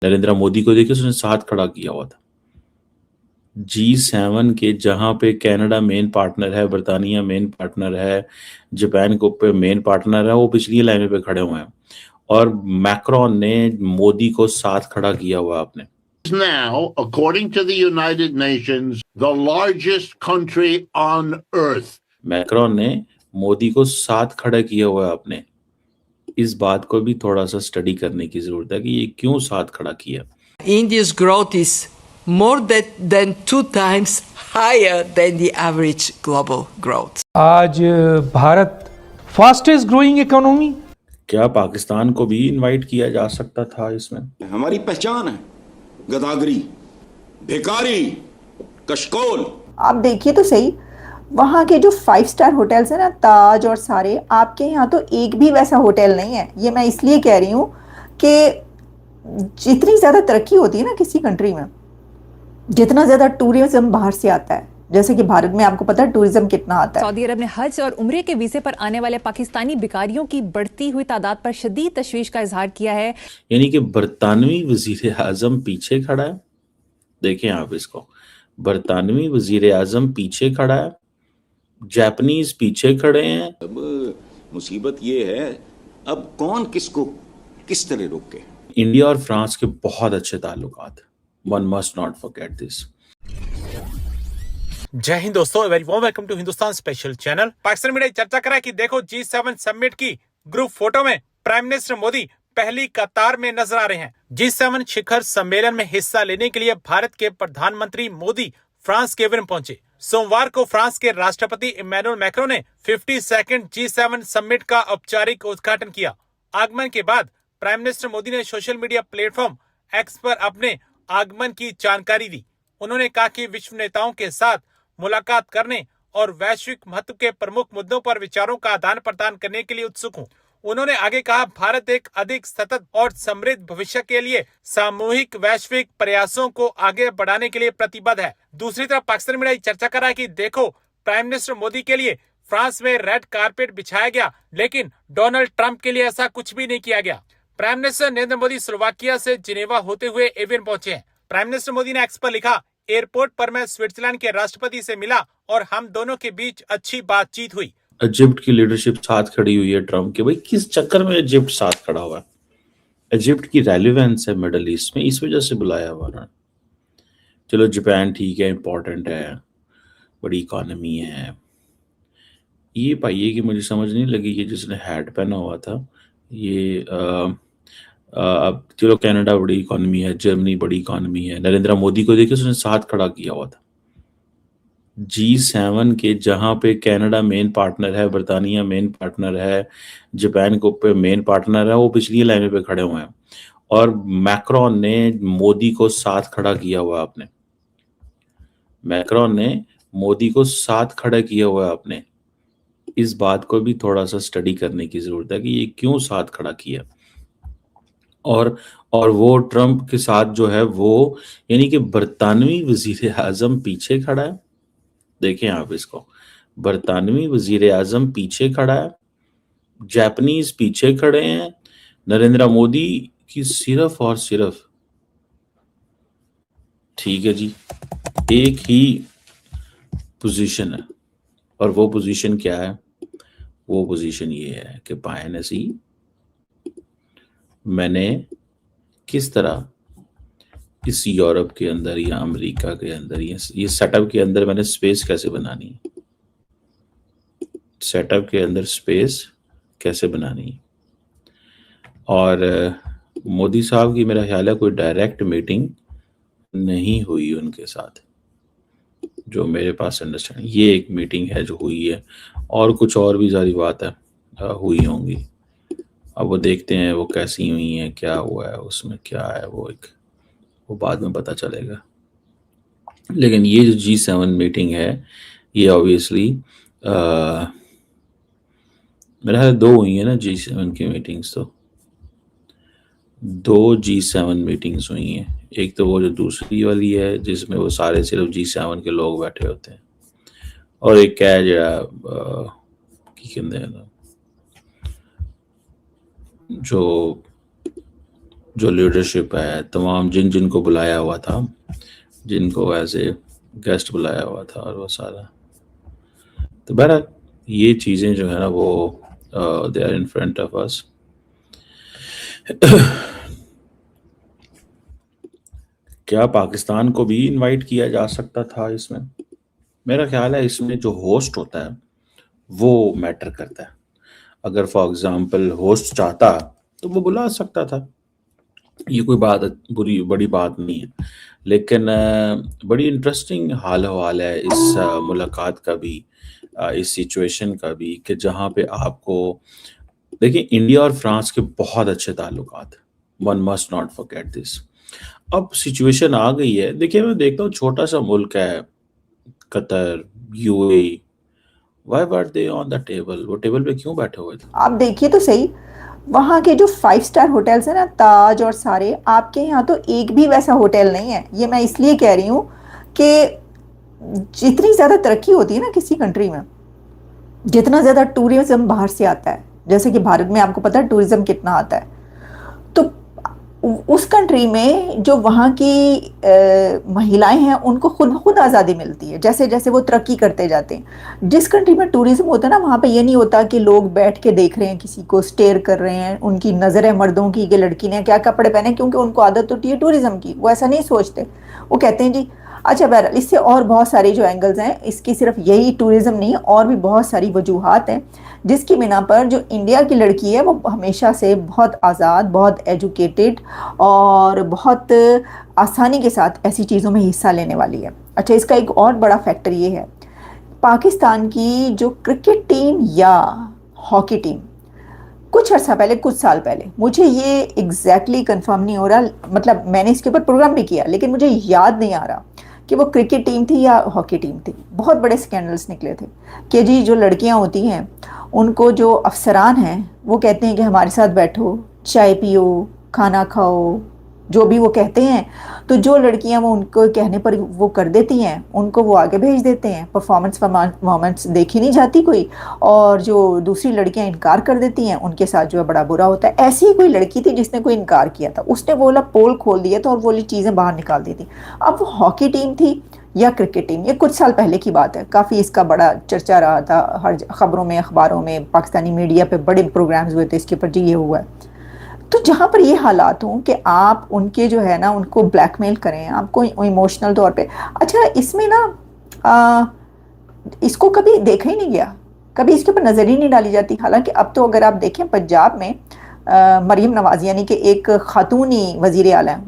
नरेंद्र मोदी को देखिए, उसने साथ खड़ा किया हुआ था। G7 के जहां पे कनाडा मेन पार्टनर है, बर्तानिया मेन पार्टनर है, जापान को पे मेन पार्टनर है, वो पिछली लाइन पे खड़े हुए हैं। और मैक्रोन ने मोदी को साथ खड़ा किया हुआ आपने। Now, according to the United Nations, the largest country on earth. Macron ने मोदी को साथ खड़ा किया हुआ है आपने। इस बात को भी थोड़ा सा स्टडी करने की जरूरत है कि ये क्यों साथ खड़ा किया। India's growth is more than 2 times higher than the average global growth. आज भारत फास्टेस्ट ग्रोइंग इकोनॉमी। क्या पाकिस्तान को भी इनवाइट किया जा सकता था इसमें? हमारी पहचान है गदागरी, भिखारी, कशकोल। आप देखिए तो सही, वहाँ के जो 5 स्टार होटल्स हैं ना, ताज और सारे, आपके यहाँ तो एक भी वैसा होटल नहीं है। ये मैं इसलिए कह रही हूँ कि जितनी ज़्यादा तरक्की होती है ना किसी कंट्री में, जितना ज़्यादा टूरिज्म बाहर से आता है, जैसे कि भारत में आपको पता है टूरिज्म कितना आता है। सऊदी अरब ने हज और उम्रे के वीजे पर आने वाले पाकिस्तानी भिखारियों की बढ़ती हुई तादाद पर शदीद तशवीश का इजहार किया है। यानी कि बरतानवी वजीर आजम पीछे खड़ा है। देखें आप इसको, बरतानवी वजीर आजम पीछे खड़ा है, जापानीज पीछे खड़े हैं। अब मुसीबत ये है, अब कौन किसको किस तरह रोके। इंडिया और फ्रांस के बहुत अच्छे ताल्लुकात, one must not forget this. जय हिंद दोस्तों, very warm welcome to Hindustan special channel. Pakistan media चर्चा करा कि देखो G7 समिट की ग्रुप फोटो में प्राइम मिनिस्टर मोदी पहली कतार में नजर आ रहे हैं। G7 शिखर सम्मेलन में हिस्सा लेने के लिए भारत के प्रधानमंत्री मोदी फ्रांस के वियना पहुंचे। सोमवार को फ्रांस के राष्ट्रपति इमैनुअल मैक्रों ने 52nd G7 समिट का औपचारिक उद्घाटन किया। आगमन के बाद प्राइम मिनिस्टर मोदी ने सोशल मीडिया प्लेटफॉर्म एक्स पर अपने आगमन की जानकारी दी। उन्होंने कहा कि विश्व नेताओं के साथ मुलाकात करने और वैश्विक महत्व के प्रमुख मुद्दों पर विचारों का आदान प्रदान करने के लिए उत्सुक हूँ। उन्होंने आगे कहा, भारत एक अधिक सतत और समृद्ध भविष्य के लिए सामूहिक वैश्विक प्रयासों को आगे बढ़ाने के लिए प्रतिबद्ध है। दूसरी तरफ पाकिस्तान मीडिया चर्चा कर रहा है कि देखो, प्राइम मिनिस्टर मोदी के लिए फ्रांस में रेड कारपेट बिछाया गया, लेकिन डोनाल्ड ट्रंप के लिए ऐसा कुछ भी नहीं किया गया। Prime minister Narendra Modi Slovakia से जिनेवा होते हुए एवियन पहुंचे हैं। प्राइम मिनिस्टर मोदी ने एक्स पर लिखा, एयरपोर्ट पर मैं स्विट्जरलैंड के राष्ट्रपति से मिला और हम दोनों के बीच अच्छी बातचीत हुई। इजिप्ट की लीडरशिप साथ खड़ी हुई है ट्रम्प के। भाई किस चक्कर में इजिप्ट साथ खड़ा हुआ है? इजिप्ट की रेलिवेंस है मिडल ईस्ट में, इस वजह से बुलाया हुआ ना। चलो जापान ठीक है, इंपॉर्टेंट है, बड़ी इकोनॉमी है। ये पाइए कि मुझे समझ नहीं लगी, ये जिसने हैट पहना हुआ था ये अब चलो कनाडा बड़ी इकोनॉमी है, जर्मनी बड़ी इकोनॉमी है, नरेंद्र मोदी को देखिए, उसने साथ खड़ा किया हुआ था। G7 के जहां पे कनाडा मेन पार्टनर है, बर्तानिया मेन पार्टनर है, जापान को पे मेन पार्टनर है, वो पिछली लाइन पे खड़े हुए हैं। और मैक्रोन ने मोदी को साथ खड़ा किया हुआ आपने। मैक्रोन ने मोदी को साथ खड़ा किया हुआ आपने। इस बात को भी थोड़ा सा स्टडी करने की जरूरत है कि ये क्यों साथ खड़ा किया। और वो ट्रम्प के साथ जो है वो, यानी कि बरतानवी वजीर आजम पीछे खड़ा है। देखें आप इसको, बरतानवी वजीर आजम पीछे खड़ा है, जापानीज पीछे खड़े हैं। नरेंद्र मोदी की सिर्फ और सिर्फ, ठीक है जी, एक ही पोजीशन है। और वो पोजीशन क्या है? वो पोजीशन ये है कि बाय नसी मैंने किस तरह इस यूरोप के अंदर या अमेरिका के अंदर ये सेटअप के अंदर मैंने स्पेस कैसे बनानी है, सेटअप के अंदर स्पेस कैसे बनानी है। और मोदी साहब की मेरा ख्याल है कोई डायरेक्ट मीटिंग नहीं हुई उनके साथ, जो मेरे पास अंडरस्टैंडिंग। ये एक मीटिंग है जो हुई है, और कुछ और भी सारी बात है हुई होंगी। अब वो देखते हैं वो कैसी हुई हैं, क्या हुआ है उसमें, क्या है वो बाद में पता चलेगा। लेकिन ये जो G7 मीटिंग है, ये ऑब्वियसली मेरा ख्याल 2 हुई है ना G7 की मीटिंग्स। तो 2 G7 मीटिंग्स हुई हैं। एक तो वो जो दूसरी वाली है जिसमें वो सारे सिर्फ G7 के लोग बैठे होते हैं, और एक क्या है की कहते हैं जो जो लीडरशिप है, तमाम जिनको बुलाया हुआ था, जिनको एज ए गेस्ट बुलाया हुआ था और वो सारा, तो बहरहाल ये चीज़ें जो है ना वो they are in front of us. क्या पाकिस्तान को भी इनवाइट किया जा सकता था इसमें? मेरा ख्याल है इसमें जो होस्ट होता है वो मैटर करता है। अगर फॉर एग्जांपल होस्ट चाहता तो वो बुला सकता था, ये कोई बड़ी बात नहीं है। लेकिन बड़ी इंटरेस्टिंग हाल हवाल है इस मुलाकात का भी, इस सिचुएशन का भी, कि जहाँ पे आपको देखिए इंडिया और फ्रांस के बहुत अच्छे ताल्लुकात, one must not forget this. अब सिचुएशन आ गई है, देखिए मैं देखता हूँ छोटा सा मुल्क है Qatar, UAE, why were they on the table? वो टेबल पे क्यों बैठे हुए थे? आप देखिए तो सही, वहाँ के जो 5 स्टार होटल्स हैं ना, ताज और सारे, आपके यहाँ तो एक भी वैसा होटल नहीं है। ये मैं इसलिए कह रही हूँ कि जितनी ज़्यादा तरक्की होती है ना किसी कंट्री में, जितना ज़्यादा टूरिज्म बाहर से आता है, जैसे कि भारत में आपको पता है टूरिज्म कितना आता है, तो उस कंट्री में जो वहाँ की महिलाएं हैं उनको खुद आज़ादी मिलती है जैसे जैसे वो तरक्की करते जाते हैं। जिस कंट्री में टूरिज्म होता है ना, वहाँ पे ये नहीं होता कि लोग बैठ के देख रहे हैं, किसी को स्टेयर कर रहे हैं, उनकी नज़र है मर्दों की कि लड़की ने क्या कपड़े पहने, क्योंकि उनको आदत होती है टूरिज्म की। वो ऐसा नहीं सोचते, वो कहते हैं जी अच्छा। बहरहाल इससे और बहुत सारे जो एंगल्स हैं, इसकी सिर्फ यही टूरिज्म नहीं, और भी बहुत सारी वजूहात हैं जिसकी बिना पर जो इंडिया की लड़की है वो हमेशा से बहुत आज़ाद, बहुत एजुकेटेड और बहुत आसानी के साथ ऐसी चीज़ों में हिस्सा लेने वाली है। अच्छा, इसका एक और बड़ा फैक्टर ये है, पाकिस्तान की जो क्रिकेट टीम या हॉकी टीम कुछ अर्सा पहले, कुछ साल पहले, मुझे ये एग्जैक्टली कंफर्म नहीं हो रहा, मतलब मैंने इसके ऊपर प्रोग्राम भी किया लेकिन मुझे याद नहीं आ रहा कि वो क्रिकेट टीम थी या हॉकी टीम थी। बहुत बड़े स्कैंडल्स निकले थे कि जी जो लड़कियां होती हैं उनको जो अफसरान हैं वो कहते हैं कि हमारे साथ बैठो, चाय पियो, खाना खाओ, जो भी वो कहते हैं। तो जो लड़कियां वो उनको कहने पर वो कर देती हैं, उनको वो आगे भेज देते हैं। परफॉर्मेंस देखी नहीं जाती कोई, और जो दूसरी लड़कियां इनकार कर देती हैं उनके साथ जो है बड़ा बुरा होता है। ऐसी ही कोई लड़की थी जिसने कोई इनकार किया था, उसने वो वाला पोल खोल दिया था और वो वाली चीज़ें बाहर निकाल दी थी। अब वो हॉकी टीम थी या क्रिकेट टीम, ये कुछ साल पहले की बात है, काफ़ी इसका बड़ा चर्चा रहा था, हर खबरों में, अखबारों में, पाकिस्तानी मीडिया पे बड़े प्रोग्राम्स हुए थे इसके ऊपर, जी ये हुआ है। तो जहाँ पर ये हालात हों कि आप उनके जो है ना उनको ब्लैकमेल करें, आपको इमोशनल तौर पे, अच्छा इसमें ना इसको कभी देखा ही नहीं गया, कभी इसके ऊपर नज़र ही नहीं डाली जाती। हालांकि अब तो अगर आप देखें पंजाब में मरीम नवाज यानी कि एक खातूनी वज़ीर आला है,